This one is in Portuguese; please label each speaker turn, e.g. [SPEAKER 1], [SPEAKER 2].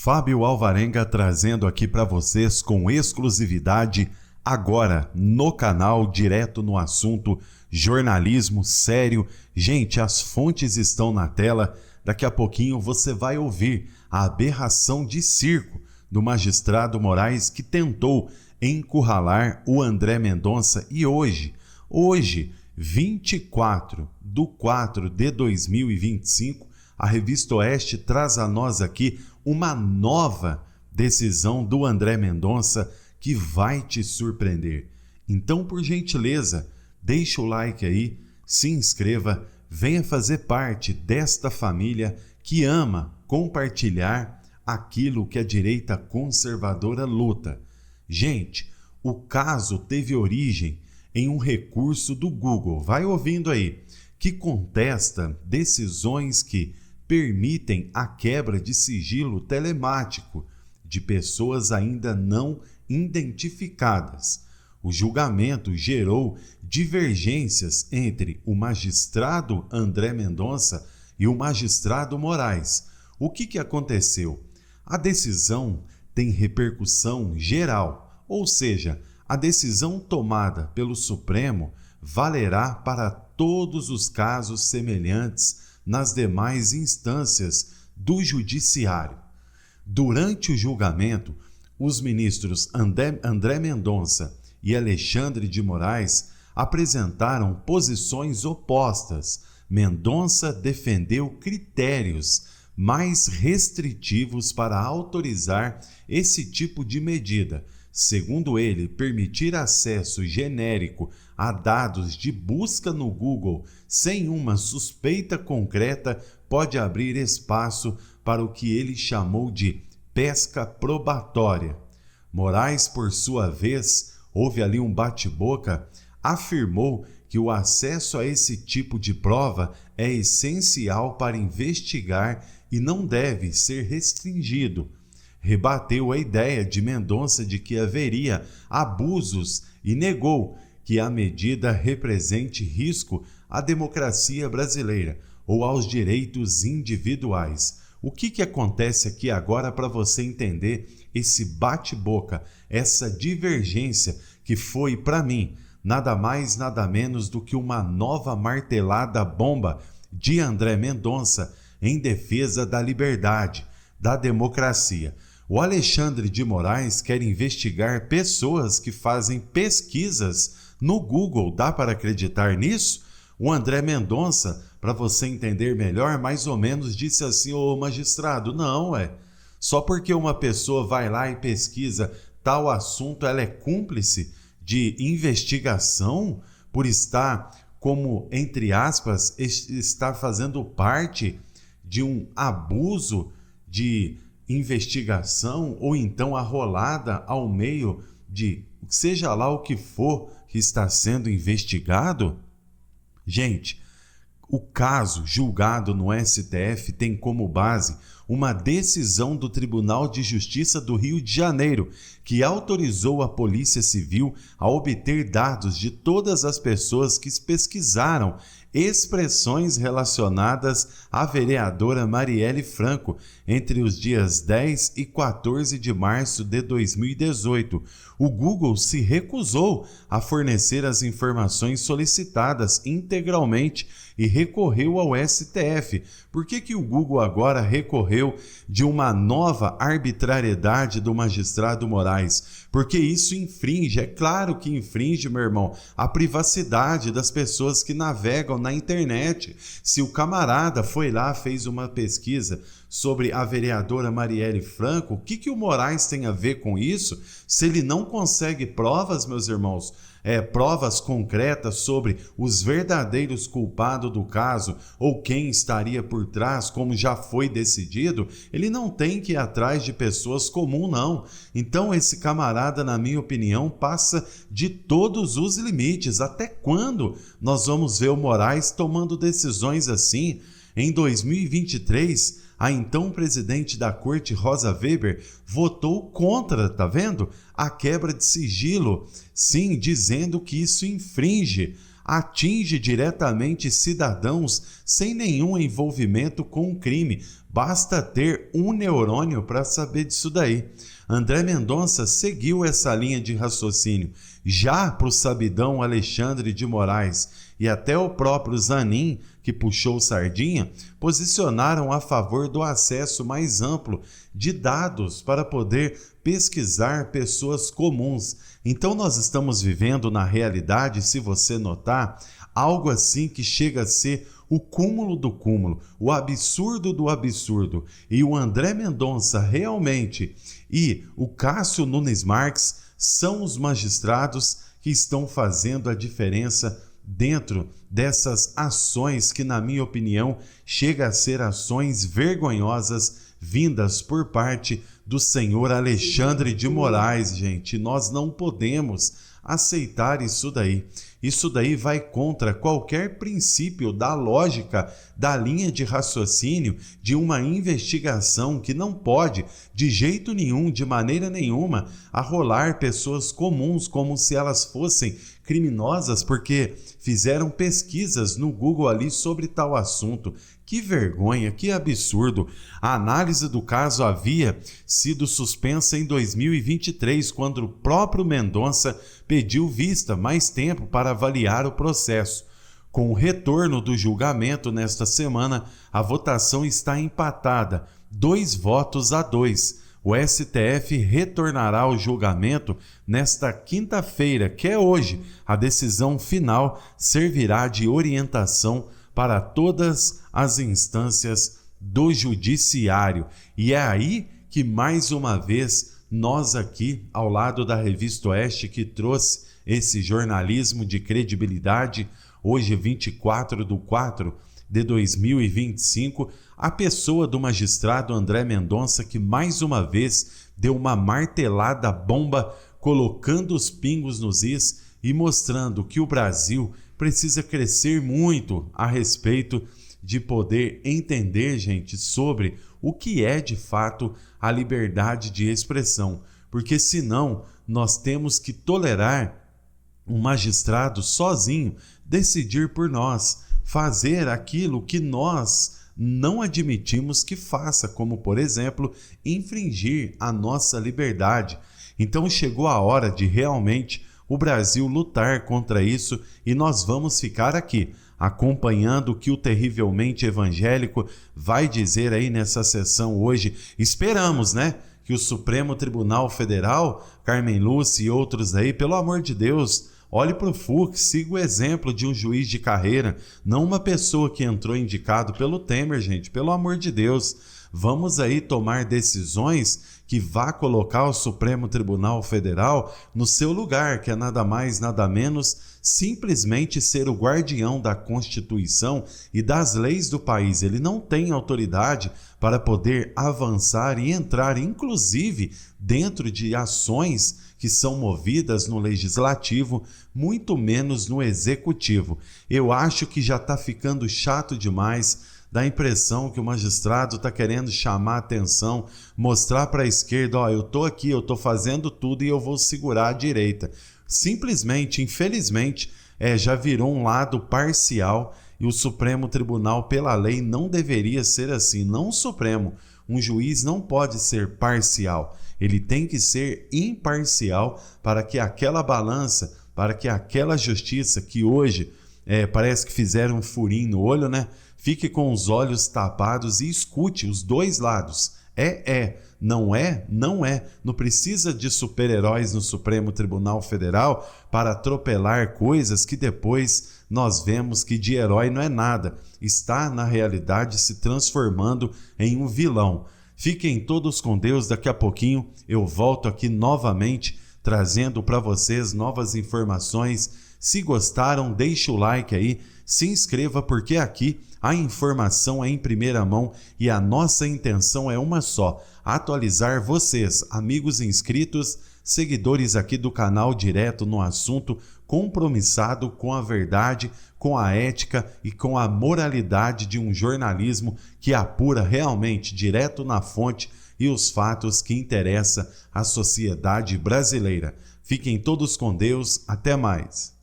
[SPEAKER 1] Fábio Alvarenga trazendo aqui para vocês com exclusividade, agora no canal, direto no assunto, jornalismo sério. Gente, as fontes estão na tela, daqui a pouquinho você vai ouvir a aberração de circo do magistrado Moraes que tentou encurralar o André Mendonça. E hoje, 24/4/2025, a Revista Oeste traz a nós aqui uma nova decisão do André Mendonça que vai te surpreender. Então, por gentileza, deixa o like aí, se inscreva, venha fazer parte desta família que ama compartilhar aquilo que a direita conservadora luta. Gente, o caso teve origem em um recurso do Google, vai ouvindo aí, que contesta decisões que permitem a quebra de sigilo telemático de pessoas ainda não identificadas. O julgamento gerou divergências entre o magistrado André Mendonça e o magistrado Moraes. O que aconteceu? A decisão tem repercussão geral, ou seja, a decisão tomada pelo Supremo valerá para todos os casos semelhantes nas demais instâncias do Judiciário. Durante o julgamento, os ministros André Mendonça e Alexandre de Moraes apresentaram posições opostas. Mendonça defendeu critérios mais restritivos para autorizar esse tipo de medida. Segundo ele, permitir acesso genérico a dados de busca no Google sem uma suspeita concreta pode abrir espaço para o que ele chamou de pesca probatória. Moraes, por sua vez, houve ali um bate-boca, afirmou que o acesso a esse tipo de prova é essencial para investigar e não deve ser restringido. Rebateu a ideia de Mendonça de que haveria abusos e negou que a medida represente risco à democracia brasileira ou aos direitos individuais. O que acontece aqui agora para você entender esse bate-boca, essa divergência que foi, para mim, nada mais, nada menos do que uma nova martelada bomba de André Mendonça em defesa da liberdade, da democracia. O Alexandre de Moraes quer investigar pessoas que fazem pesquisas no Google. Dá para acreditar nisso? O André Mendonça, para você entender melhor, mais ou menos disse assim: ô magistrado, não só porque uma pessoa vai lá e pesquisa tal assunto, ela é cúmplice de investigação por estar, como, entre aspas, estar fazendo parte de um abuso de investigação ou então arrolada ao meio de seja lá o que for que está sendo investigado? Gente, o caso julgado no STF tem como base uma decisão do Tribunal de Justiça do Rio de Janeiro, que autorizou a Polícia Civil a obter dados de todas as pessoas que pesquisaram expressões relacionadas à vereadora Marielle Franco entre os dias 10 e 14 de março de 2018. O Google se recusou a fornecer as informações solicitadas integralmente e recorreu ao STF. Por que o Google agora recorreu de uma nova arbitrariedade do magistrado Moraes? Porque isso infringe, é claro que infringe, meu irmão, a privacidade das pessoas que navegam na internet. Se o camarada foi lá, fez uma pesquisa sobre a vereadora Marielle Franco, o que o Moraes tem a ver com isso? Se ele não consegue provas, meus irmãos, provas concretas sobre os verdadeiros culpados do caso ou quem estaria por trás, como já foi decidido, ele não tem que ir atrás de pessoas comuns, não. Então esse camarada, na minha opinião, passa de todos os limites. Até quando nós vamos ver o Moraes tomando decisões assim? Em 2023, a então presidente da corte, Rosa Weber, votou contra, tá vendo? A quebra de sigilo, sim, dizendo que isso infringe, atinge diretamente cidadãos sem nenhum envolvimento com o crime. Basta ter um neurônio para saber disso daí. André Mendonça seguiu essa linha de raciocínio. Já para o sabidão Alexandre de Moraes e até o próprio Zanin, que puxou sardinha, posicionaram a favor do acesso mais amplo de dados para poder pesquisar pessoas comuns. Então nós estamos vivendo na realidade, se você notar, algo assim que chega a ser o cúmulo do cúmulo, o absurdo do absurdo. E o André Mendonça realmente e o Cássio Nunes Marques são os magistrados que estão fazendo a diferença dentro dessas ações que, na minha opinião, chega a ser ações vergonhosas vindas por parte do senhor Alexandre de Moraes, gente. Nós não podemos aceitar isso daí. Isso daí vai contra qualquer princípio da lógica, da linha de raciocínio de uma investigação que não pode, de jeito nenhum, de maneira nenhuma, arrolar pessoas comuns como se elas fossem criminosas porque fizeram pesquisas no Google ali sobre tal assunto. Que vergonha, que absurdo! A análise do caso havia sido suspensa em 2023, quando o próprio Mendonça pediu vista mais tempo para avaliar o processo. Com o retorno do julgamento nesta semana, a votação está empatada, 2-2. O STF retornará ao julgamento nesta quinta-feira, que é hoje. A decisão final servirá de orientação para todas as instâncias do judiciário. E é aí que, mais uma vez, nós aqui, ao lado da Revista Oeste, que trouxe esse jornalismo de credibilidade, hoje 24/4/2025, a pessoa do magistrado André Mendonça, que mais uma vez deu uma martelada bomba, colocando os pingos nos is e mostrando que o Brasil precisa crescer muito a respeito de poder entender, gente, sobre o que é de fato a liberdade de expressão, porque senão nós temos que tolerar um magistrado sozinho decidir por nós, fazer aquilo que nós não admitimos que faça, como, por exemplo, infringir a nossa liberdade. Então chegou a hora de realmente o Brasil lutar contra isso e nós vamos ficar aqui acompanhando o que o terrivelmente evangélico vai dizer aí nessa sessão hoje. Esperamos, né, que o Supremo Tribunal Federal, Carmen Lúcia e outros aí, pelo amor de Deus, olhe para o Fux, siga o exemplo de um juiz de carreira, não uma pessoa que entrou indicado pelo Temer, gente, pelo amor de Deus. Vamos aí tomar decisões que vá colocar o Supremo Tribunal Federal no seu lugar, que é nada mais, nada menos, simplesmente ser o guardião da Constituição e das leis do país. Ele não tem autoridade para poder avançar e entrar, inclusive, dentro de ações que são movidas no Legislativo, muito menos no Executivo. Eu acho que já está ficando chato demais. Dá a impressão que o magistrado está querendo chamar a atenção, mostrar para a esquerda, ó, eu estou aqui, eu estou fazendo tudo e eu vou segurar a direita. Simplesmente, infelizmente, já virou um lado parcial e o Supremo Tribunal, pela lei, não deveria ser assim. Não o Supremo, um juiz não pode ser parcial, ele tem que ser imparcial para que aquela balança, para que aquela justiça que hoje parece que fizeram um furinho no olho, né? Fique com os olhos tapados e escute os dois lados. Não é, não é. Não precisa de super-heróis no Supremo Tribunal Federal para atropelar coisas que depois nós vemos que de herói não é nada. Está, na realidade, se transformando em um vilão. Fiquem todos com Deus. Daqui a pouquinho eu volto aqui novamente, trazendo para vocês novas informações. Se gostaram, deixe o like aí, se inscreva, porque aqui a informação é em primeira mão e a nossa intenção é uma só: atualizar vocês, amigos inscritos, seguidores aqui do canal direto no assunto, compromissado com a verdade, com a ética e com a moralidade de um jornalismo que apura realmente direto na fonte e os fatos que interessam à sociedade brasileira. Fiquem todos com Deus, até mais.